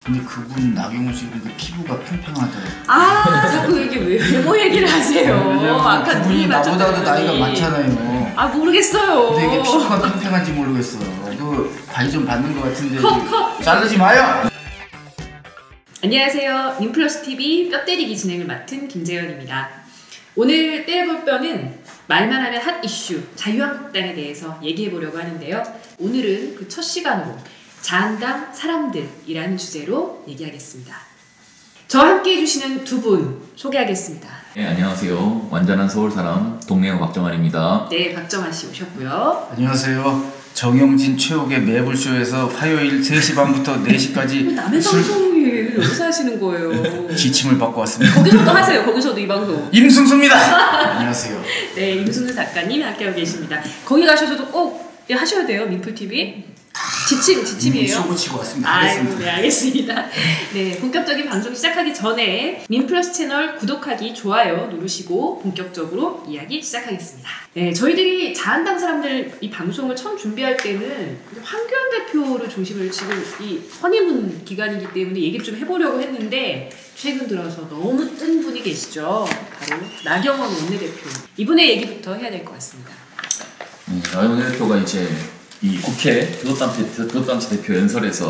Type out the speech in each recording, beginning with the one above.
근데 그분 나경원 씨 그 피부가 팽팽하더라고요. 아 자꾸 이게 외모 얘기를 하세요. 아까 그분이 나보다도 나이가 많잖아요. 아 모르겠어요. 근데 이게 피부가 팽팽한지 모르겠어요. 그 관리 좀 받는 것 같은데 자르지 마요. 안녕하세요. 민플러스TV 뼈 때리기 진행을 맡은 김재현입니다. 오늘 떼볼 뼈는 말만 하면 핫 이슈 자유한국당에 대해서 얘기해 보려고 하는데요. 오늘은 그 첫 시간으로 자한당 사람들이라는 주제로 얘기하겠습니다. 저와 함께 해주시는 두 분 소개하겠습니다. 네, 안녕하세요. 완전한 서울사람 동네형 박정환입니다. 네, 박정환 씨 오셨고요. 안녕하세요. 정영진 최욱의 매불쇼에서 화요일 3시 반부터 4시까지 남의 방송을 여기서 하시는 거예요. 지침을 받고 왔습니다. 거기서도 하세요. 거기서도 이 방송. 임승수입니다. 안녕하세요. 네, 임승수 작가님 함께하고 계십니다. 거기 가셔서도 꼭 하셔야 돼요. 민플TV. 지침이에요. 쇼 붙이고 왔습니다. 아이고, 네, 알겠습니다. 네, 본격적인 방송 시작하기 전에 민플러스 채널 구독하기, 좋아요 누르시고 본격적으로 이야기 시작하겠습니다. 네, 저희들이 자한당 사람들 이 방송을 처음 준비할 때는 황교안 대표를 중심으로 지금 이 허니문 기간이기 때문에 얘기를 좀 해보려고 했는데 최근 들어서 너무 뜬 분이 계시죠. 바로 나경원 원내대표. 이분의 얘기부터 해야 될 것 같습니다. 나경원 원내대표가 이제 이 국회 교섭단체 대표 연설에서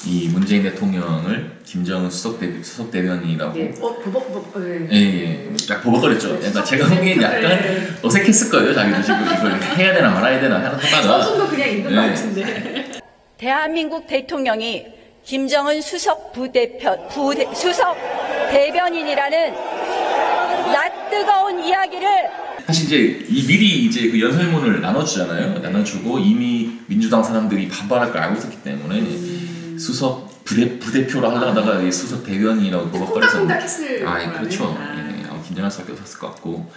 이 문재인 대통령을 김정은 수석 대변인이라고 약 버벅거렸죠. 약간 제가 보기엔 약간 어색했을 거예요. 자기도 지금 이걸 해야 되나 말아야 되나 하다가 써준 거 그냥 읽은 것 같은데. 대한민국 대통령이 김정은 수석 대변인이라는 낯뜨거운 이야기를 사실 이제 미리 이제 그 연설문을 나눠주잖아요. 나눠주고 이미 민주당 사람들이 반발할 걸 알고 있었기 때문에 수석 부대표로 하려다가 수석 대변인이라고 버벅거려서 그렇죠. 긴장할 수밖에 없었을 것 같고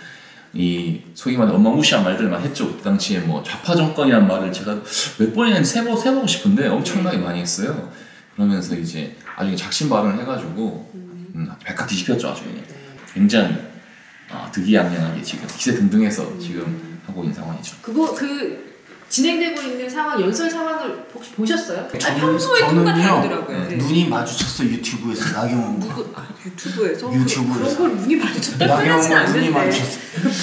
이 소위 말해 엄마무시한 말들만 했죠. 그 당시에 뭐 좌파 정권이란 말을 제가 몇 번이나 세보고 싶은데 엄청나게 많이 했어요. 그러면서 이제 나중에 작심 발언을 해가지고 백학 뒤집혔죠. 아주 굉장히 득이양양하게 지금 기세등등해서 지금 하고 있는 상황이죠. 그 진행되고 있는 상황, 연설 상황을 혹시 보셨어요? 평소에 누가 다르더라고요. 네. 눈이 마주쳤어. 유튜브에서 나경원. 유튜브에서? 유튜브에서. 그런 걸 눈이 마주쳤다. 나경원 눈이 마주쳤어.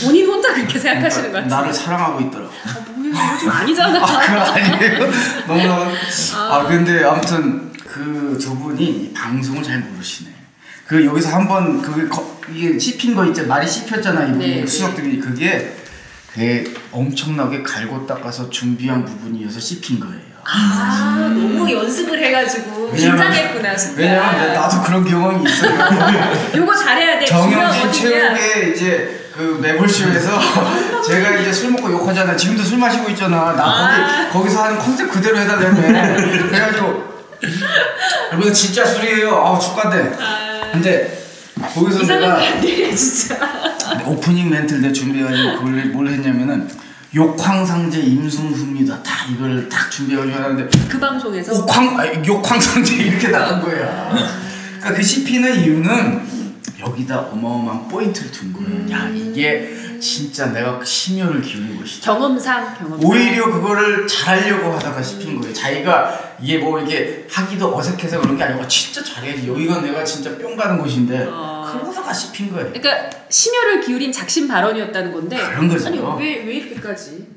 본인 혼자 그렇게 생각하시는 것 같아요. 나를 사랑하고 있더라고. 뭐야, 요즘 아니잖아. 그거 아니에요? 너무 근데 아무튼 그 두 분이 방송을 잘 모르시네. 그 여기서 한번 이게 씹힌 거 있죠. 말이 씹혔잖아. 이분이 수석들이 그게 엄청나게 갈고 닦아서 준비한 부분이어서 씹힌 거예요. 너무 연습을 해가지고 긴장했구나. 왜냐면 나도 그런 경험이 있어요. 요거 잘해야 돼. 정영진 최욱의 이제 그 매불쇼에서 제가 이제 술 먹고 욕하잖아. 지금도 술 마시고 있잖아. 나 거기서 하는 컨셉 그대로 해달라며. 그래가지고 여기서 진짜 술이에요. 축간데. 근데 거기서 내가 진짜. 오프닝 멘트를 내가 준비해가지고 그걸 뭘 했냐면은 욕황상제 임승수입니다. 다 이걸 딱 준비해가지고 하는데 그 방송에서 욕황상제 이렇게 나간 거야. 그러니까 그 씹히는 이유는 여기다 어마어마한 포인트를 둔 거예요. 야, 이게 진짜 내가 심혈을 기울인 것이다. 경험상. 오히려 그거를 잘하려고 하다가 씹힌 거예요. 자기가 이게 뭐 이게 하기도 어색해서 그런 게 아니고 진짜 잘해야지. 여기가 내가 진짜 뿅 가는 곳인데 그러다가 씹힌 거예요. 그러니까 심혈을 기울인 작심 발언이었다는 건데. 그런 거죠. 아니 왜 이렇게까지?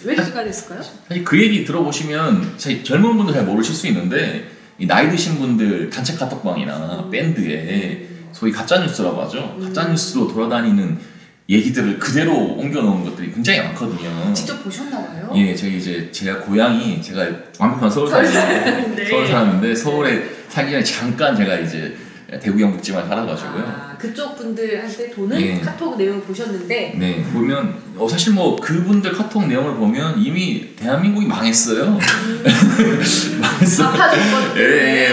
왜 이렇게까지 했을까요? 사실 그 얘기 들어보시면 젊은 분들 잘 모르실 수 있는데 이 나이 드신 분들 단체 카톡방이나 밴드에 소위 가짜뉴스라고 하죠. 가짜뉴스로 돌아다니는 얘기들을 그대로 옮겨놓은 것들이 굉장히 많거든요. 직접 보셨나 봐요? 예, 제가 고향이 제가 완벽한 서울 사람인데 서울에 살기 전에 잠깐 제가 이제 대구경 묵지만 살아가지고요. 그쪽 분들한테 도는 카톡 내용 보셨는데. 네, 보면 사실 뭐 그분들 카톡 내용을 보면 이미 대한민국이 망했어요. 망했어요.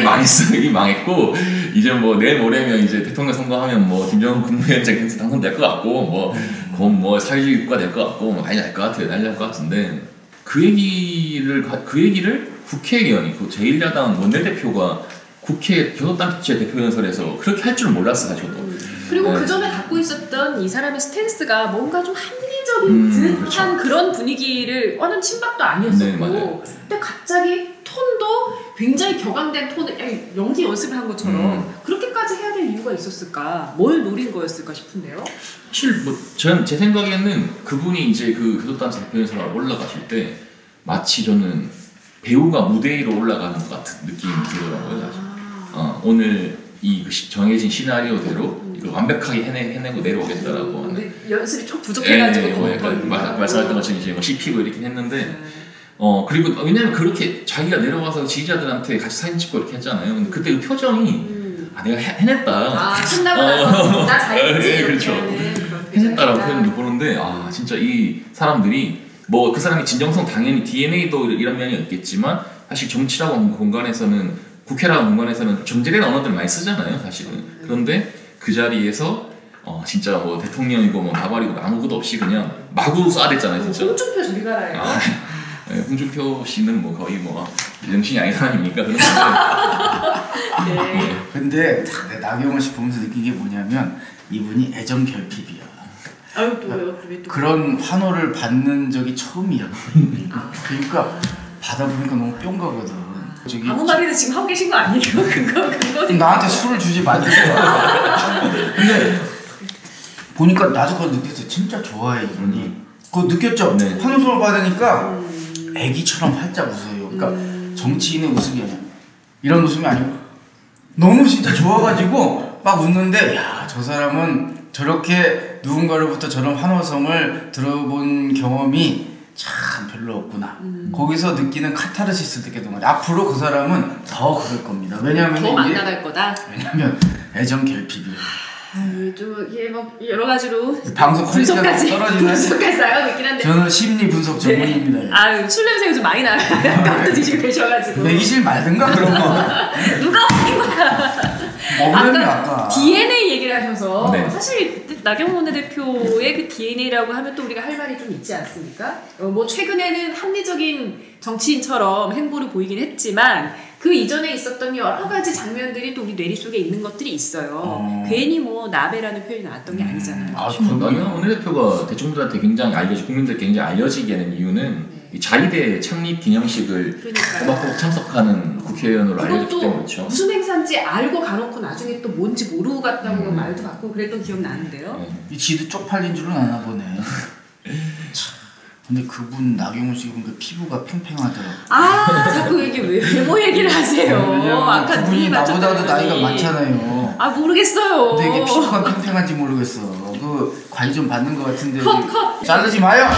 망했어요. 이미 망했고 이제 뭐 내일 모레면 이제 대통령 선거하면 뭐 김정은 국무위원장 당선될 것 같고 뭐 사회주의 국가 될 것 같고 뭐 난리 날 것 같아요. 난리 날 것 같은데 그 얘기를 국회의원이 그 제1야당 원내대표가 국회 교섭단체 대표연설에서 그렇게 할 줄 몰랐어요. 저도. 그리고 그 전에 갖고 있었던 이 사람의 스탠스가 뭔가 좀 합리적인 듯한 그런 분위기를 어느 친박도 아니었었고 근데 갑자기 톤도 굉장히 격앙된 톤을 연기 연습을 한 것처럼 그렇게까지 해야 될 이유가 있었을까? 뭘 노린 거였을까 싶은데요. 사실 제 생각에는 그분이 이제 그 교도단체 대표에서 올라가실 때 마치 저는 배우가 무대 위로 올라가는 것 같은 느낌이 들더라고요. 사실. 오늘 이 정해진 시나리오대로 이걸 완벽하게 해내고 내려오겠다라고 하는. 연습이 좀 부족해가지고 말씀하셨던 것처럼 이제 씹히고 이렇게 했는데 그리고 왜냐면 그렇게 자기가 내려가서 지지자들한테 같이 사진 찍고 이렇게 했잖아요. 근데 그때 그 표정이 내가 해냈다. 끝나고 나서 나 잘했지. 네, 그렇죠. 해냈다라고 표현도 보는데 진짜 이 사람들이 뭐 그 사람이 진정성 당연히 DNA도 이런 면이 있겠지만 사실 정치라고 하는 공간에서는 국회라는 공간에서는 정제된 언어들 많이 쓰잖아요, 사실은. 그런데 그 자리에서 진짜 뭐 대통령이고 뭐 나발이고 아무것도 없이 그냥 마구 쏴댔잖아요, 진짜. 홍준표 저리 가라요. 네, 홍준표 씨는 뭐 거의 뭐 제정신이 아닌 사람이니까 그런 건데. 네. 근데 나경원 씨 보면서 느낀 게 뭐냐면 이분이 애정 결핍이야. 아유 또 그런 환호를 받는 적이 처음이야. 그러니까 받아보니까 너무 뿅 가거든. 아무 말이나 지금 하고 계신 거 아니에요? 그거 나한테 술을 주지 말든가. 근데 보니까 나도 그거 느꼈어. 진짜 좋아해 이분이. 그거 느꼈죠? 네. 환호성을 받으니까 애기처럼 활짝 웃어요. 그러니까 정치인의 웃음이 아니야. 이런 웃음이 아니고 너무 진짜 좋아가지고 막 웃는데 야, 저 사람은 저렇게 누군가로부터 저런 환호성을 들어본 경험이 참 별로 없구나. 거기서 느끼는 카타르시스 느꼈던 거죠. 앞으로 그 사람은 더 그럴 겁니다. 왜냐하면 더 만나갈 거다. 왜냐면 애정 결핍이에요. 좀 이게 막 여러 가지로 방송 퀄리티가 떨어지네. 분석까지 나가고 있긴 한데. 저는 심리 분석 전문입니다. 술 냄새가 좀 많이 나요. 깜도 뒤지고 계셔가지고. 내기질 말든가 그런 거. 누가 먹인 거야? 아까 DNA 얘기를 하셔서 네. 사실 나경원 원내대표의 그 DNA라고 하면 또 우리가 할 말이 좀 있지 않습니까? 뭐 최근에는 합리적인 정치인처럼 행보를 보이긴 했지만 그 이전에 있었던 여러 가지 장면들이 또 우리 뇌리 속에 있는 것들이 있어요. 괜히 뭐 나베라는 표현이 나왔던 게 아니잖아요. 나경원 원내대표가 대중들한테 굉장히 국민들께 굉장히 알려지게 되는 이유는 이 자위대 창립 기념식을 꼬박꼬박 참석하는 국회의원으로 알려졌기 때문에 그렇죠. 무슨 행사인지 알고 가놓고 나중에 또 뭔지 모르고 갔다고 말도 받고 그랬던 기억 나는데요. 이 지도 쪽팔린 줄은 아나 보네. 근데 그분 나경원 씨 보니까 피부가 팽팽하더라고. 자꾸 이게 외모 얘기를 하세요. 아까 그분이 나보다도 나이가 많잖아요. 모르겠어요. 근데 이게 피부가 팽팽한지 모르겠어. 그 관리 좀 받는 것 같은데. 컷. 자르지 마요.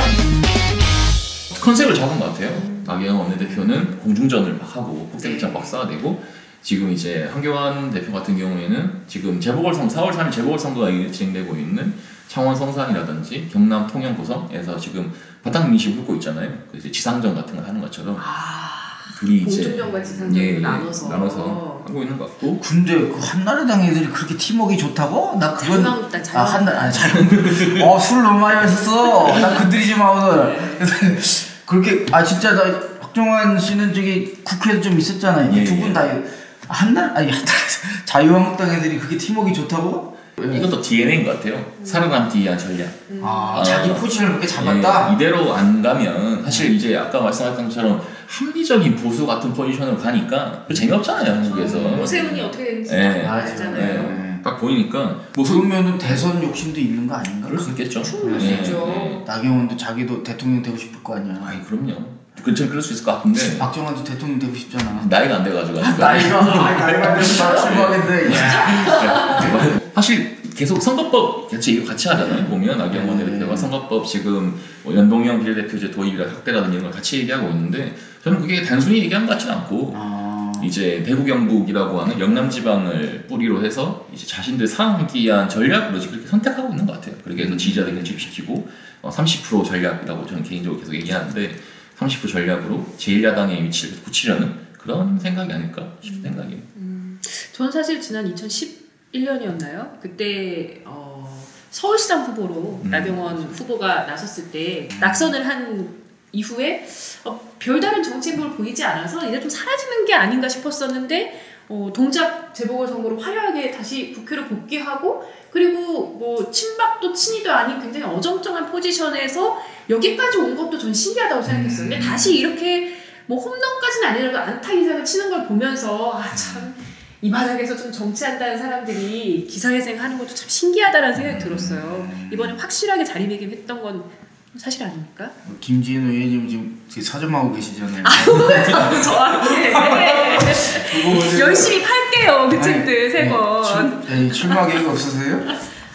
컨셉을 잡은 것 같아요. 나경원 원내대표는 공중전을 막 하고 꼭대기장 막 쌓아대고 지금 이제 한교안 대표 같은 경우에는 지금 4월 3일 재보궐선거가 진행되고 있는 창원 성산이라든지 경남 통영 고성에서 지금 바닥 민심 훑고 있잖아요. 그래서 지상전 같은 거 하는 것처럼 둘이 이제 공중전과 지상전으로 나눠서 하고 있는 것 같고. 근데 그 한나라당 애들이 그렇게 팀워크가 좋다고? 나 그건 자유한국당 술 너무 많이 마셨어. 나 건드리지 마 오늘. 그렇게 진짜 나 박정환 씨는 저기 국회에도 좀 있었잖아요. 두 분 다 자유한국당 애들이 그렇게 팀워크가 좋다고? 이것도 DNA인 것 같아요. 살아남기 위한 전략. 자기 포지션을 그렇게 잡았다? 이대로 안 가면 사실 이제 아까 말씀하셨던 것처럼 합리적인 보수 같은 포지션으로 가니까 재미없잖아요, 한국에서. 오세훈이 어떻게 되는지 알잖아요. 딱 보이니까 그러면은 대선 욕심도 있는 거 아닌가? 그럴 수 있겠죠. 충분히 있죠. 나경원도 자기도 대통령 되고 싶을 거 아니야. 그럼요. 근처 그럴 수 있을 것 같은데. 박정환도 대통령 되고 싶잖아. 나이가 안 돼가지고. 나이가 돼서 출마하겠네. 사실 계속 선거법 같이 하잖아요. 보면 나경원 대표가 선거법 지금 연동형 비례대표제 도입이라 확대라든지 이런 걸 같이 얘기하고 있는데 저는 그게 단순히 얘기한 것 같지는 않고 이제 대구 경북이라고 하는 영남 지방을 뿌리로 해서 이제 자신들 살아남기 위한 전략으로 그렇게 선택하고 있는 것 같아요. 그렇게 해서 지지자들 결집시키고 30% 전략이라고 저는 개인적으로 계속 얘기하는데 30% 전략으로 제1야당의 위치를 굳히려는 그런 생각이 아닐까 싶은 생각이에요. 저는 사실 지난 2011년이었나요? 그때 서울시장 후보로 나경원 후보가 나섰을 때 낙선을 한 이후에 별다른 정치 행보를 보이지 않아서 이제 좀 사라지는 게 아닌가 싶었었는데 동작 재보궐선거로 화려하게 다시 국회로 복귀하고 그리고 뭐 친박도 친이도 아닌 굉장히 어정쩡한 포지션에서 여기까지 온 것도 전 신기하다고 생각했어요. 근데 다시 이렇게 뭐 홈런까지는 아니라도 안타 이상을 치는 걸 보면서 아 참 이 바닥에서 좀 정치한다는 사람들이 기사회생 하는 것도 참 신기하다라는 생각이 들었어요. 이번에 확실하게 자리매김했던 건 사실 아닙니까? 김지은 의원님 지금 서점하고 계시잖아요. 저한테 열심히 팔게요 그 책들 세 권. 출마 계획 없으세요?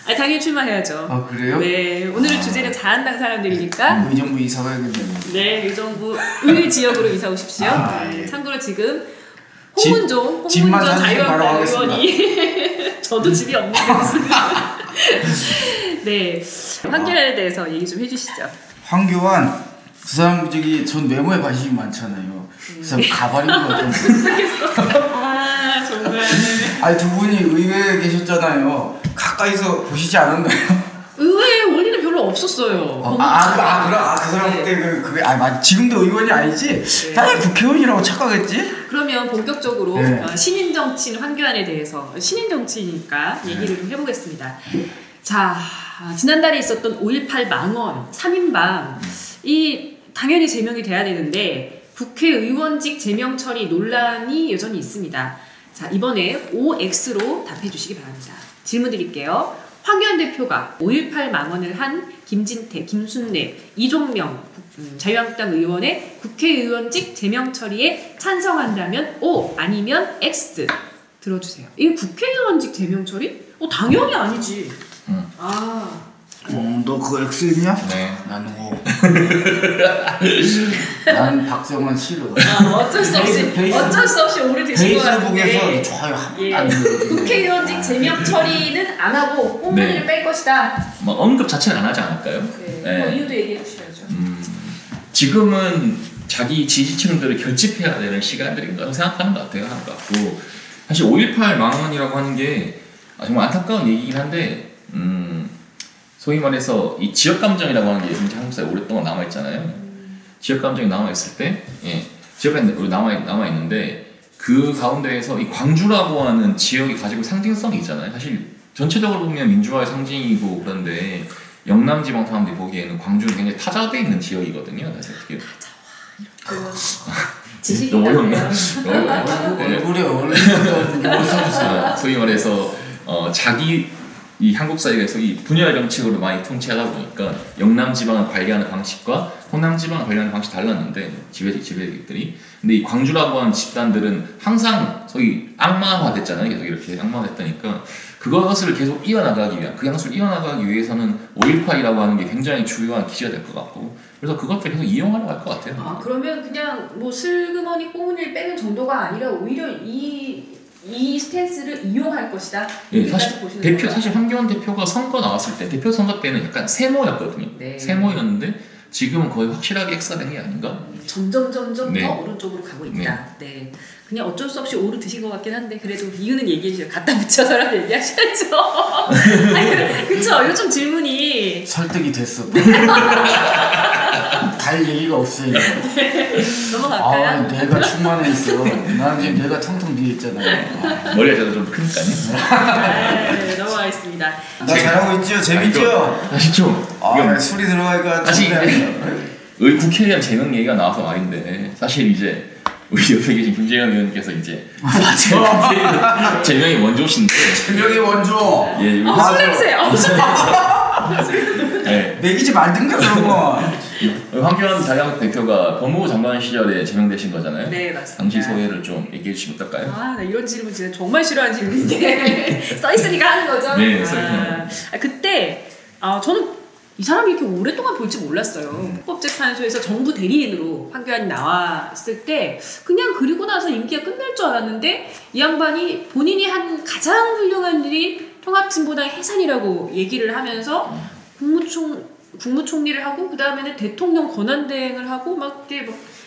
아 당연히 출마해야죠. 아 그래요? 네 오늘은 주제는 자한당 사람들이니까. 의정부 이사 가야겠네요. 네 의정부 의 지역으로 이사 오십시오. 예. 참고로 지금 집만 홍문종 사주시면 바로 자유한당 가겠습니다. 의원이 저도 집이 없는데 네 황교안에 대해서 얘기 좀 해주시죠. 황교안 그 사람 전 외모에 관심이 많잖아요. 그 사람 가발인 것 같아요. 아 정말. 아니 두 분이 의회에 계셨잖아요. 가까이서 보시지 않았나요? 의회에 올리는 별로 없었어요. 그 사람 그때 맞 지금도 의원이 아니지? 네. 나는 국회의원이라고 착각했지? 그러면 본격적으로 네. 신인 정치인 황교안에 대해서 신인 정치니까 얘기를 좀 해보겠습니다. 자 지난달에 있었던 5.18 망언 3인방 이 당연히 제명이 돼야 되는데 국회의원직 제명 처리 논란이 여전히 있습니다. 자 이번에 OX로 답해 주시기 바랍니다. 질문 드릴게요. 황교안 대표가 5.18 망언을 한 김진태, 김순례, 이종명 자유한국당 의원의 국회의원직 제명 처리에 찬성한다면 O 아니면 X 들어주세요. 이게 국회의원직 제명 처리? 당연히 아니지. 너 그거 X했냐? 네. 나는 O. 난 박정원 싫어. 어쩔 수 없이 오래 되신 것 같은데. 페이스북에서 좋아요 안 눌러주네. 국회의원직 제명 처리는 안 하고 홈런을 뺄 것이다. 뭐 언급 자체는 안 하지 않을까요? 네. 네. 이유도 얘기해 주셔야죠. 지금은 자기 지지층들을 결집해야 되는 시간들인가 생각하는 것 같아요. 하는 것 같고 사실 5.18 망언이라고 하는 게 정말 안타까운 얘기긴 한데 소위 말해서 이 지역 감정이라고 하는 게 한국 사회에 오랫동안 남아 있잖아요. 지역 감정이 남아 있을 때, 지역 감정이 남아 있는데 그 가운데에서 이 광주라고 하는 지역이 가지고 상징성이 있잖아요. 사실 전체적으로 보면 민주화의 상징이고 그런데 영남 지방 사람들이 보기에는 광주는 굉장히 타자되어 있는 지역이거든요. 사실 어떻게 지식이 너무 있다고요. 얼굴에 어울리는 소위 말해서 자기 이 한국 사회에서 이 분열 정책으로 많이 통치하다 보니까 영남 지방을 관리하는 방식과 호남 지방을 관리하는 방식이 달랐는데 지배들이 근데 이 광주라고 하는 집단들은 항상 소위 악마화됐잖아요. 계속 이렇게 악마화됐다니까 그것을 계속 이어나가기 위한 그 향수를 이어나가기 위해서는 5.18이라고 하는 게 굉장히 중요한 기지가 될 것 같고 그래서 그것들 계속 이용하려고 할 것 같아요. 그러면 그냥 뭐 슬그머니 꽁무니를 빼는 정도가 아니라 오히려 이 스탠스를 이용할 것이다. 예, 사실 황교안 대표가 선거 나왔을 때 대표 선거 때는 약간 세모였거든요. 네. 세모였는데 지금은 거의 확실하게 X가 된 게 아닌가? 점점 네. 더 오른쪽으로 가고 있다. 네. 그냥 어쩔 수 없이 오르 드신 것 같긴 한데 그래도 이유는 얘기해 주세요. 갖다 붙여서라도 얘기하셔야죠. 그쵸? 요즘 질문이 설득이 됐어. 달 얘기가 없어요. 넘어갈까요? 내가 충만해 있어. 나는 지금 내가 텅텅 비어 있잖아요. 머리가 저도 좀 크니까요. 네, 넘어가겠습니다. 나 잘하고 있죠? 재밌죠? 사실 좀 술이 들어가니까 다시 국회의원 제명 얘기가 나와서 말인데 사실 이제 우리 옆에 계신 김재현 의원님께서 이제 제명이 원조신데 제명이 원조. 예, 술 냄새. 네. 매기지 말든가 그런 거. 황교안 자유한국 대표가 법무부 장관 시절에 제명되신 거잖아요. 네 맞습니다. 당시 소회를 좀 얘기해 주시면 어떨까요? 나 이런 질문 진짜 정말 싫어하는 질문인데 써 있으니까 하는 거죠. 네, 그때 저는 이 사람이 이렇게 오랫동안 볼지 몰랐어요. 헌법재판소에서 정부 대리인으로 황교안이 나왔을 때 그냥 그리고 나서 임기가 끝날 줄 알았는데 이 양반이 본인이 한 가장 훌륭한 일이 통합진보당의 해산이라고 얘기를 하면서 국무총리를 하고 그 다음에는 대통령 권한대행을 하고 막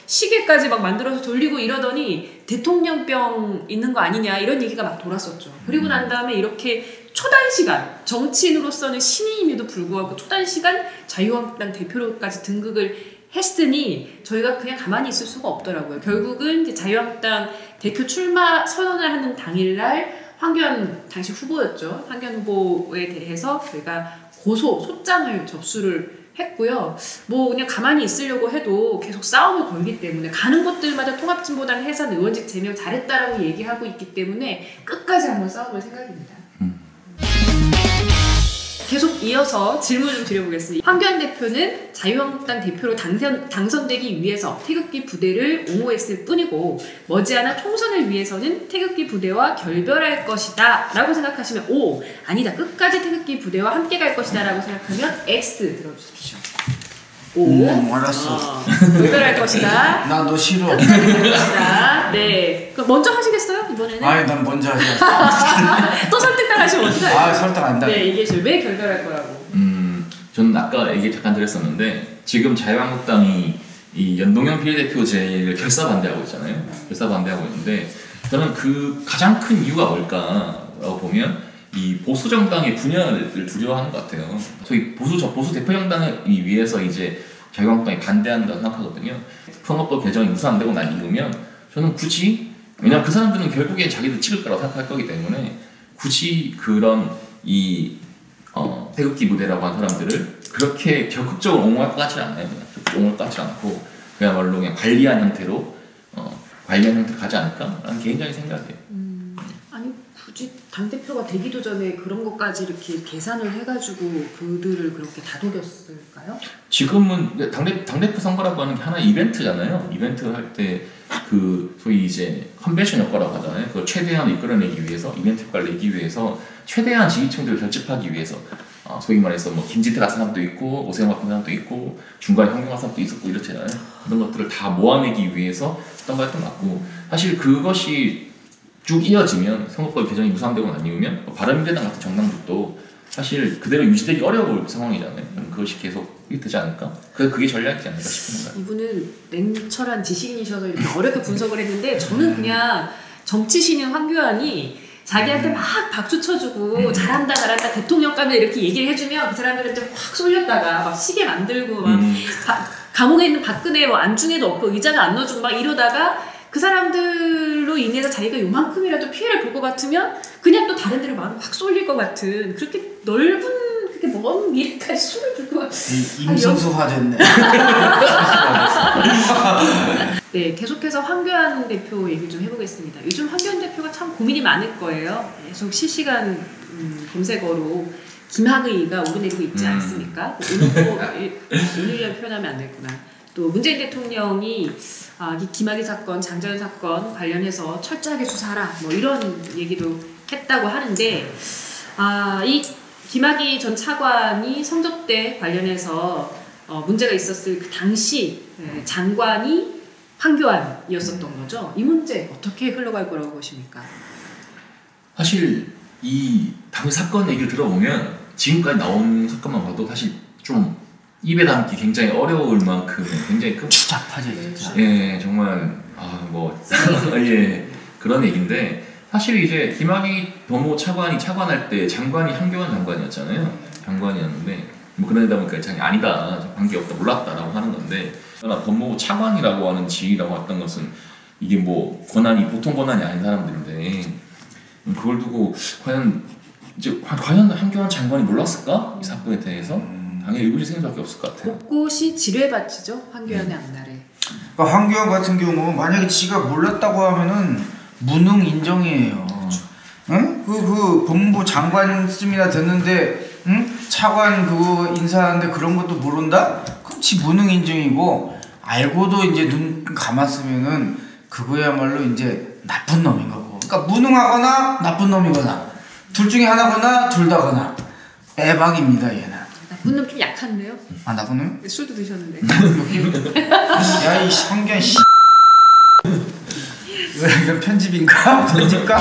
시계까지 막 만들어서 돌리고 이러더니 대통령병 있는 거 아니냐 이런 얘기가 막 돌았었죠. 그리고 난 다음에 이렇게 초단시간 정치인으로서는 신인임에도 불구하고 초단시간 자유한국당 대표로까지 등극을 했으니 저희가 그냥 가만히 있을 수가 없더라고요. 결국은 이제 자유한국당 대표 출마 선언을 하는 당일날 황교안 당시 후보였죠. 황교안 후보에 대해서 저희가 소장을 접수를 했고요. 뭐 그냥 가만히 있으려고 해도 계속 싸움을 걸기 때문에 가는 곳들마다 통합진보당 해산 의원직 제명 잘했다라고 얘기하고 있기 때문에 끝까지 한번 싸워볼 생각입니다. 계속 이어서 질문 좀 드려보겠습니다. 황교안 대표는 자유한국당 대표로 당선되기 위해서 태극기 부대를 옹호했을 뿐이고 머지않아 총선을 위해서는 태극기 부대와 결별할 것이다 라고 생각하시면 O, 아니다 끝까지 태극기 부대와 함께 갈 것이다 라고 생각하면 X 들어주십시오. O, 알았어. 결별할 것이다. 나 너 싫어. 것이다. 네, 그럼 먼저 하시겠어요 이번에는? 아니 난 먼저 하자. 또 설득당하시면 어떡하죠? 아 설득 안 돼. 네, 이게 왜 결별할 거라고? 저는 아까 얘기 잠깐 드렸었는데 지금 자유한국당이 이 연동형 비례대표제를 결사 반대하고 있잖아요. 결사 반대하고 있는데 저는 그 가장 큰 이유가 뭘까라고 보면 이 보수 정당의 분열을 두려워하는 것 같아요. 소위 보수 대표 정당을 위해서 이제 자유한국당이 반대한다고 생각하거든요. 선거법 개정이 무산되고 난 이후면 저는 굳이 왜냐면 그 사람들은 결국에 자기들 찍을 거라고 생각할 거기 때문에 굳이 그런 이 태극기 부대라고 한 사람들을 그렇게 적극적으로 옹호할 것 같지 않아요. 옹호할 것 같지 않고 그야말로 그냥 관리한 형태로 가지 않을까라는 개인적인 생각이에요. 아니 굳이 당대표가 되기도 전에 그런 것까지 이렇게 계산을 해가지고 그들을 그렇게 다독였을까요? 지금은 당대표 선거라고 하는 게 하나의 이벤트잖아요. 이벤트를 할 때 그 소위 이제 컨벤션 효과라고 하잖아요. 그걸 최대한 이끌어내기 위해서 이벤트 효과를 내기 위해서 최대한 지지층들을 결집하기 위해서 소위 말해서 뭐 김진태 같은 사람도 있고 오세훈 같은 사람도 있고 중간에 황교안 사람도 있었고 이렇잖아요. 그런 것들을 다 모아내기 위해서 했던 거였던 것 같고 사실 그것이 쭉 이어지면 선거법 개정이 무산되고 난 이후면 바른미래당 같은 정당들도 사실 그대로 유지되기 어려울 상황이잖아요. 그것이 계속 되지 않을까? 그게 전략이지 않을까 싶습니다. 이분은 냉철한 지식인이셔서 이렇게 어렵게 분석을 했는데 저는 그냥 정치신인 황교안이 자기한테 막 박수 쳐주고 잘한다 대통령 가면 이렇게 얘기를 해주면 그 사람들한테 확 쏠렸다가 막 시계 만들고 막 감옥에 있는 박근혜 뭐 안중에도 없고 의자를 안 넣어주고 막 이러다가 그 사람들로 인해서 자기가 요만큼이라도 피해를 볼 것 같으면 그냥 또 다른 데로 마음 확 쏠릴 것 같은 그렇게 넓은 그렇게 먼 미래까지 숨을 들 것 같은 임성수화 됐네. 네, 계속해서 황교안 대표 얘기를 좀 해보겠습니다. 요즘 황교안 대표가 참 고민이 많을 거예요. 계속 실시간 검색어로 김학의가 오르내리고 있지 않습니까? 오늘이라 표현하면 안 됐구나. 또 문재인 대통령이 이 김학의 사건, 장자연 사건 관련해서 철저하게 수사하라 뭐 이런 얘기도 했다고 하는데 이 김학의 전 차관이 성접대 관련해서 문제가 있었을 그 당시 장관이 황교안이었었던 거죠. 이 문제 어떻게 흘러갈 거라고 보십니까? 사실 이 당시 사건 얘기를 들어보면 지금까지 나온 사건만 봐도 사실 좀 입에 담기 굉장히 어려울 만큼 굉장히 큰 추잡하죠 진짜. 예, 정말 예, 그런 얘기인데 사실 이제 김학의 법무부 차관이 차관할 때 장관이 황교안 장관이었잖아요. 장관이었는데 뭐 그러다 보니까 장이 아니다, 관계없다, 몰랐다라고 하는 건데 그러나 법무부 차관이라고 하는 지위라고 했던 것은 이게 뭐 권한이 보통 권한이 아닌 사람들인데 그걸 두고 과연 황교안 장관이 몰랐을까? 이 사건에 대해서 당연히 의구심 생길 수밖에 없을 것 같아요. 곳곳이 지뢰밭이죠. 황교안의 앞날에. 그러니까 황교안 같은 경우 만약에 지가 몰랐다고 하면은 무능 인정이에요. 응? 그 법무부 장관쯤이나 됐는데 응? 차관 그거 인사하는데 그런 것도 모른다? 그럼 지 무능 인정이고 알고도 이제 눈 감았으면은 그거야말로 이제 나쁜 놈인 거고. 그러니까 무능하거나 나쁜 놈이거나 둘 중에 하나거나 둘 다거나 빼박입니다 얘는. 나쁜 놈 좀 약한데요? 아 나쁜 놈? 술도 드셨는데. 야이 황교안 씨. 이건 편집인가? 편집가?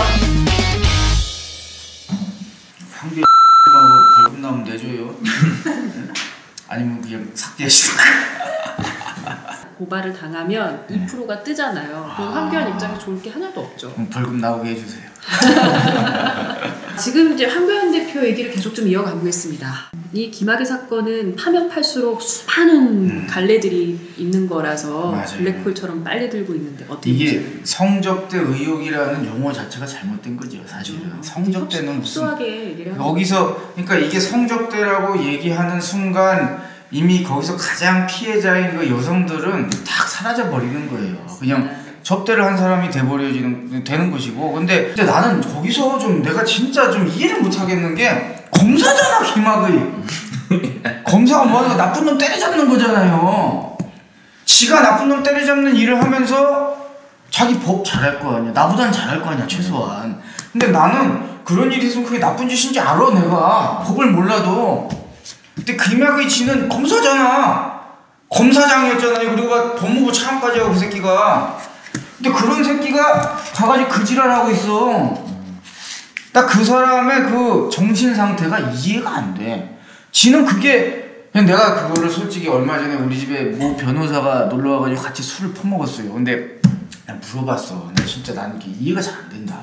황교안 벌금 나오면 내줘요. 아니면 그냥 삭제하시던가. 고발을 당하면 2%가 뜨잖아요. 그럼 황교안 입장에 좋을 게 하나도 없죠. 벌금 나오게 해주세요. 지금 이제 황교안 대표 얘기를 계속 좀 이어가 보겠습니다. 이 김학의 사건은 파면 팔수록 수많은 갈래들이 있는 거라서 맞아요. 블랙홀처럼 빨리 들고 있는데 어떻게 이게 보세요? 성접대 의혹이라는 용어 자체가 잘못된 거죠 사실은. 성접대는 무슨 협소하게 얘기를 하는 여기서 그러니까 이게 성접대라고 얘기하는 순간 이미 거기서 가장 피해자인 그 여성들은 딱 사라져 버리는 거예요. 그냥 접대를 한 사람이 되는 것이고. 근데 나는 거기서 좀 내가 진짜 좀 이해를 못 하겠는 게 검사잖아, 김학의. 검사가 뭐하는 거 나쁜 놈 때려잡는 거잖아요. 지가 나쁜 놈 때려잡는 일을 하면서 자기 법 잘할 거 아니야. 나보단 잘할 거 아니야, 최소한. 근데 나는 그런 일이 있으면 그게 나쁜 짓인지 알아, 내가. 법을 몰라도. 근데 김학의 지는 검사잖아. 검사장이었잖아요. 그리고 막 법무부 차관까지 하고 그 새끼가. 근데 그런 새끼가 가가지고 그 지랄하고 있어. 나 그 사람의 그 정신 상태가 이해가 안 돼. 지는 그게 그냥 내가 그거를 솔직히 얼마 전에 우리 집에 모 변호사가 놀러 와가지고 같이 술을 퍼먹었어요. 근데 난 물어봤어. 나 진짜 나는 이게 이해가 잘 안 된다.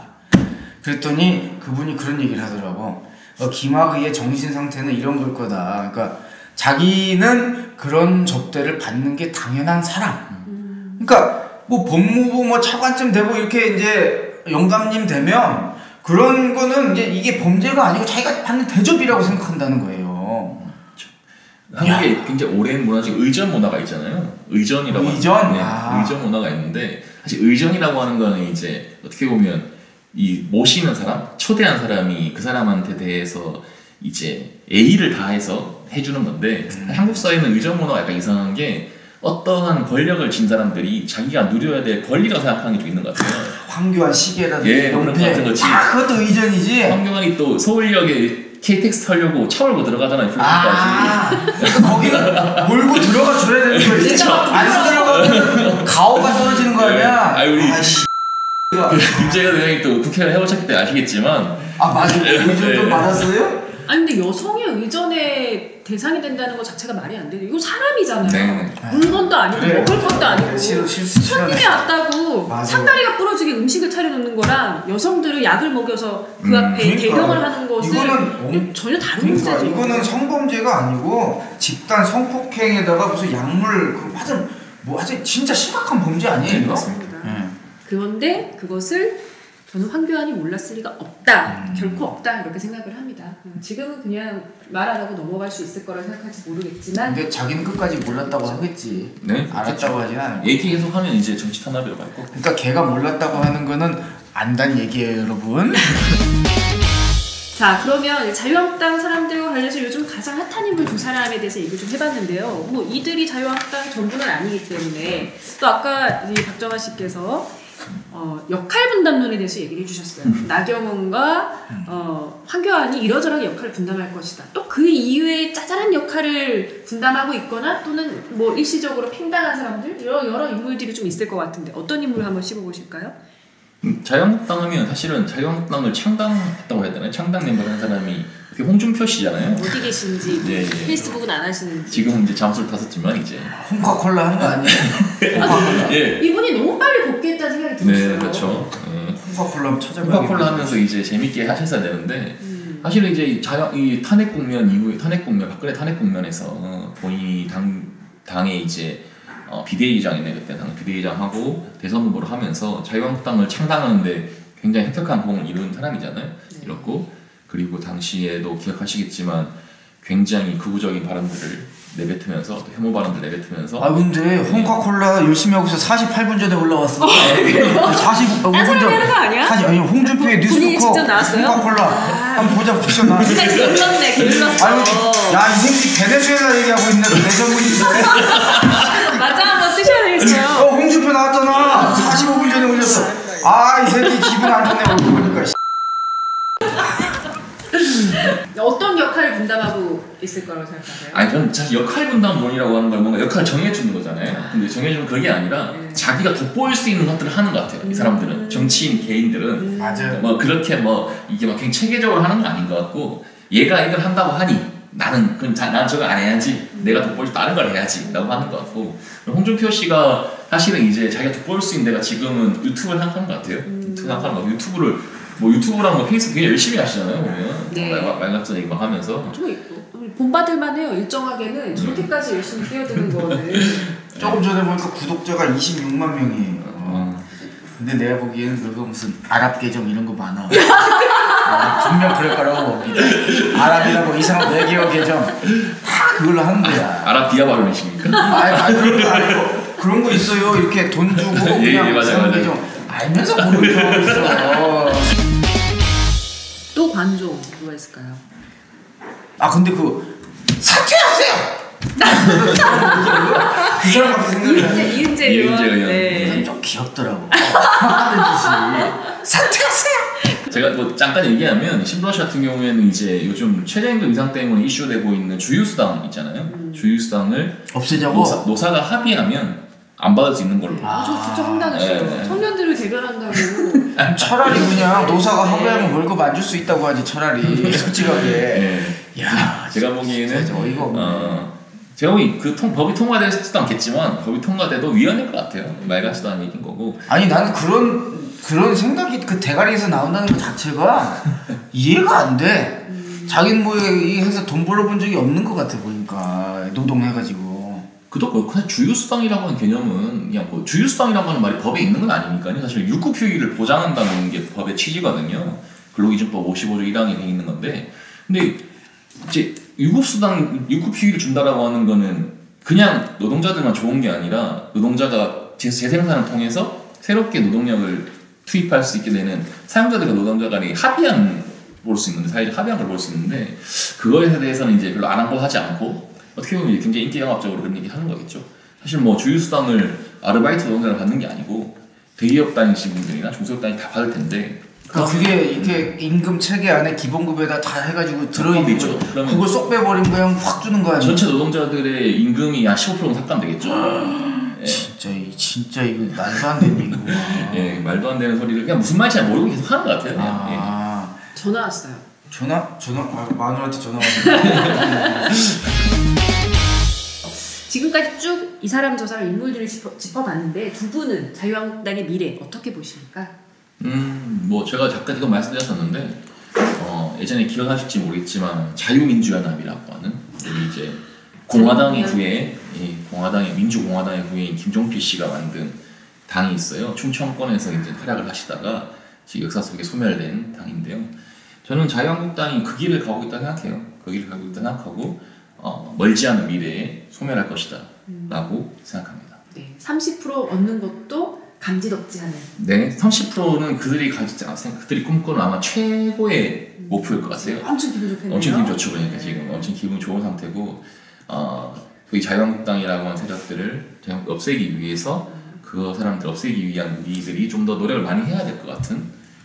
그랬더니 그분이 그런 얘기를 하더라고. 김학의의 정신 상태는 이런 걸 거다. 그러니까 자기는 그런 접대를 받는 게 당연한 사람. 그러니까 뭐 법무부 뭐 차관쯤 되고 이렇게 이제 영감님 되면 그런 거는 이제 이게 범죄가 아니고 자기가 받는 대접이라고 생각한다는 거예요. 한국에 굉장히 오랜 문화적 의전 문화가 있잖아요. 의전이라고 의전? 네, 의전 문화가 있는데 사실 의전이라고 하는 거는 이제 어떻게 보면 이 모시는 사람, 초대한 사람이 그 사람한테 대해서 이제 예의를 다해서 해주는 건데 한국 사회는 의전 문화가 약간 이상한 게 어떠한 권력을 진 사람들이 자기가 누려야 될 권리라고 생각하는 게 좀 있는 것 같아요. 황교안 시계라든지 예, 그런 거 같은 거지. 그것도 의전이지. 황교안이 또 서울역에 KTX 타려고 차 몰고 들어가잖아요. 그러니까 거기는 몰고 들어가 줘야 되는 거지. 안 들어가면 가오가 떨어지는 거 아니야? 아니 우리 김재현 의원이 또 국회의원 해보셨기 때문에 아시겠지만 맞아요. 의전 좀 받았어요? 아니 근데 여성이 의전의 대상이 된다는 것 자체가 말이 안 돼요. 이거 사람이잖아요. 네. 물건도 아니고 그래. 먹을 것도 아니고 실수 손님이 왔다고 맞아. 상다리가 부러지게 음식을 차려놓는 거랑 여성들을 약을 먹여서 그 앞에 그러니까. 대령을 하는 것은 이거는 전혀 다른 그러니까 문제죠. 이거는 성범죄가 아니고 집단 성폭행에다가 무슨 약물 하여튼 진짜 심각한 범죄 아니에요? 네, 맞습니다. 그런데 그것을 저는 황교안이 몰랐을 리가 없다. 결코 없다. 이렇게 생각을 합니다. 지금은 그냥 말 안 하고 넘어갈 수 있을 거라 생각할지 모르겠지만 근데 자기는 끝까지 몰랐다고 하겠지. 네, 알았다고 하진 않아요. 얘기 계속 하면 이제 정치 탄압이라고 할 거고. 그러니까 걔가 몰랐다고 하는 거는 안단 얘기예요, 여러분. 자, 그러면 자유한국당 사람들과 관련해서 요즘 가장 핫한 인물 두 사람에 대해서 얘기를 좀 해봤는데요. 뭐 이들이 자유한국당 전부는 아니기 때문에 또 아까 이 박정아 씨께서 역할 분담론에 대해서 얘기를 해주셨어요. 나경원과 황교안이 이러저러하게 역할을 분담할 것이다. 또 그 이외에 짜잘한 역할을 분담하고 있거나 또는 뭐 일시적으로 팽당한 사람들 여러 인물들이 좀 있을 것 같은데 어떤 인물 한번 씹어보실까요? 자유한국당 하면 사실은 자유한국당을 창당했다고 해야 되나요? 창당 멤버를 한 사람이 홍준표 씨잖아요. 어디 계신지 예. 페이스북은 안 하시는지 지금 이제 잠수를 탔었지만 이제 홍카콜라 한 거 아니에요? 홍카콜라. 예. 이분이 너무 빨리 복귀했다는 생각이 들었어요. 네, 그렇죠. 홍카콜라 찾아봐야겠다. 홍카콜라 하면서 이제 재밌게 하셨어야 되는데 사실은 이제 이 탄핵 국면 이후에 박근혜 탄핵 국면에서 본인이 당의 이제 비대위장이네 그때 당 비대위장하고 대선 후보를 하면서 자유한국당을 창당하는데 굉장히 획혁한 공을 이룬 사람이잖아요. 이렇고 그리고 당시에도 기억하시겠지만 굉장히 극우적인 발언들을 내뱉으면서 또 혐오 발언들 내뱉으면서 근데 홍카콜라 열심히 하고 있어. 48분 전에 올라왔어. 45분 딴 사람이 하는 거 아니야? 아니 홍준표의 본인이 뉴스토커 직접 나왔어요? 홍카콜라 한번 보자 픽션 나. 진짜 게을렀어. 야이 새끼 베네수엘라 얘기하고 있네. 내 전문인데. 맞아 한번 뜨셔야 되겠어요. 홍준표 나왔잖아. 45분 전에 올렸어. 이 새끼 기분 안 좋네. 얼굴 보니까. 어떤 역할을 분담하고 있을 거라고 생각하세요? 아니 저는 사실 역할 분담론이라고 하는 걸 뭔가 역할을 정해주는 거잖아요. 근데 정해주는 그게 아니라 자기가 돋보일 수 있는 것들을 하는 것 같아요. 이 사람들은 정치인 개인들은 맞아요. 뭐 그렇게 이게 막 굉장히 체계적으로 하는 건 아닌 것 같고 얘가 이걸 한다고 하니 나는 저거 안 해야지. 내가 돋보일 수 다른 걸 해야지라고 하는 것 같고 홍준표 씨가 사실은 이제 자기가 돋보일 수 있는 데가 지금은 유튜브를 생각하는 것 같아요. 유튜브 생각하는 것 같아요. 유튜브랑 페이스북 굉장히 열심히 하시잖아요. 보면 네. 말 같은 얘기 막 하면서 본받을만 해요. 일정하게는 저렇게까지 열심히 뛰어드는 거는 조금 전에 보니까 구독자가 26만 명이에요. 근데 내가 보기에는 그거 무슨 아랍 계정 이런 거 많아. 분명 그럴 거라고 봅니다. 아랍이라고 이상한 외계어 계정 다 그걸로 하는 거야. 아라비아 발음이십니까? 아니 그런 거 아니고 그런 거 있어요. 이렇게 돈 주고 그냥 맞아요, 이상한 맞아요. 계정 알면서 모르는 거 있어. 또 관종 누가 있을까요? 아 근데 그 사퇴하세요. 그 사람 같은 생각이 나요. 이은재 이은재 의원. 의원. 네. 좀 귀엽더라고. 하는 듯이 사퇴하세요. 제가 뭐 잠깐 얘기하면 신도시 같은 경우에는 이제 요즘 최저임금 인상 때문에 이슈되고 있는 주유수당 있잖아요. 주유수당을 없애자고. 노사가 합의하면 안 받을 수 있는 걸로. 저 진짜 황당했어요. 네. 청년들을 대변한다고. 차라리 그냥 노사가 합의하면 월급 안 줄 수 있다고 하지 차라리 솔직하게. 네. 야 제가 보기에는 진짜 어이가 없네. 제가 보기 법이 통과되지도 않겠지만 법이 통과돼도 위헌일 것 같아요. 말 같지도 않은 얘기인 거고. 아니 나는 그런 생각이 그 대가리에서 나온다는 것 자체가 이해가 안 돼. 자기는 뭐 이 회사 돈 벌어본 적이 없는 것 같아 보니까 노동해가지고. 그도 그냥 주유수당이라고 하는 개념은 그냥 뭐 주유수당이라고 하는 말이 법에 있는 건 아니니까요. 사실 유급휴일을 보장한다는 게 법의 취지거든요. 근로기준법 55조 1항에 돼 있는 건데, 근데 이제 유급휴일을 준다라고 하는 거는 그냥 노동자들만 좋은 게 아니라 노동자가 재생산을 통해서 새롭게 노동력을 투입할 수 있게 되는 사용자들과 노동자 간의 합의안 볼 수 있는데, 사회적 합의한 걸 볼 수 있는데, 그거에 대해서는 이제 별로 아랑곳하지 않고 어떻게 보면 굉장히 인기영합적으로 그런 얘기 하는 거겠죠. 사실 뭐 주유수당을 아르바이트 노동자가 받는 게 아니고 대기업 다니신 분들이나 중소기업 다니 다 받을 텐데, 그게 이렇게 임금 체계 안에 기본급에다 다 해가지고 들어있는 있죠. 거. 그러면 그걸 쏙 빼버린 거야 확 주는 거 아니야? 전체 노동자들의 임금이 한 15%는 삭감되겠죠. 예. 진짜 이거 말도 안 되는 얘기구나. 예, 말도 안 되는 소리를 그냥 무슨 말인지 잘 모르고 계속 하는 것 같아요. 그냥. 전화 왔어요. 마누라한테 전화 왔어. 지금까지 쭉 이 사람 저 사람 인물들을 짚어봤는데 두 분은 자유한국당의 미래 어떻게 보십니까? 뭐 제가 잠깐 이거 말씀드렸었는데 예전에 기억하실지 모르겠지만 자유민주연합이라고 하는 우리 이제 공화당의 후예, 공화당의 민주공화당의 후예인 김종필 씨가 만든 당이 있어요. 충청권에서 이제 활약을 하시다가 지금 역사 속에 소멸된 당인데요. 저는 자유한국당이 그 길을 가고 있다 생각해요. 그 길을 가고 있다 생각하고 멀지 않은 미래에 소멸할 것이다 라고 생각합니다. 네, 30% 얻는 것도 감지덕지하는. 네, 30%는 그들이 꿈꾸는 아마 최고의 목표일 것 같아요. 엄청 기분 좋겠네요. 엄청 기분 좋죠. 그러니까 지금 엄청 기분 좋은 상태고, 이 자유한국당이라고 하는 세력들을 없애기 위해서 그 사람들 없애기 위한 우리들이 좀 더 노력을 많이 해야 될 것 같은,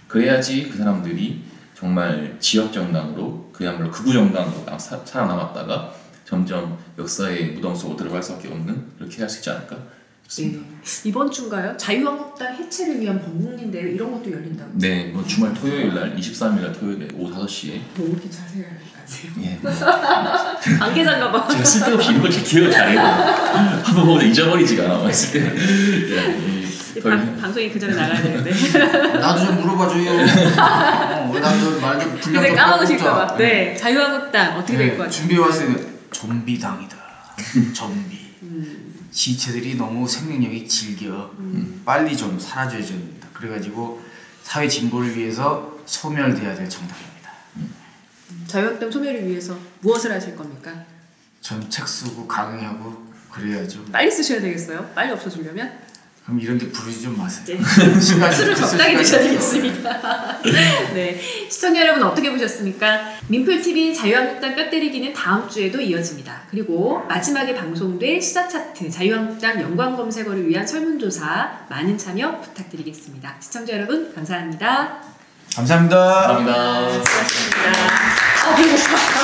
그래야지 그 사람들이 정말 지역 정당으로 그야말로 극우 정당으로 살아남았다가 점점 역사의 무덤 속으로 들어갈 수밖에 없는, 그렇게 할 수 있지 않을까 싶습니다. 네. 이번 주인가요? 자유한국당 해체를 위한 법문인데요. 이런 것도 열린다고. 네, 뭐 주말 토요일 날 23일 토요일에 오후 5시에. 뭐 이렇게 자세히 아세요? 예. 관계자인가 봐. 제가 쓸데없이 이런 걸 기억을 잘해요. 한번 보면 잊어버리지가 않아. 했을 때. 방송이 그 전에 나가야 되는데. 나도 좀 물어봐줘요. 나도 말도 분량 이제 까먹으실까봐. 네, 자유한국당 어떻게 될 것 같아요? 준비해왔을 때 좀비당이다. 좀비. 지체들이 너무 생명력이 질겨. 빨리 좀 사라져야 됩니다. 그래가지고 사회 진보를 위해서 소멸돼야 될 정당입니다. 자유한국당 소멸을 위해서 무엇을 하실 겁니까? 전 책 쓰고 강의하고 그래야죠. 빨리 쓰셔야 되겠어요? 빨리 없어지려면? 그럼 이런 데 부르지 좀 마세요. 네. 시간이 술을 없어서 적당히 시간이 드셔야 없어서. 되겠습니다. 네, 시청자 여러분 어떻게 보셨습니까? 민플TV 자유한국당 뼈때리기는 다음 주에도 이어집니다. 그리고 마지막에 방송될 시사 차트 자유한국당 연관 검색어를 위한 설문조사 많은 참여 부탁드리겠습니다. 시청자 여러분 감사합니다. 감사합니다. 감사합니다. 수고하셨습니다. 배고파.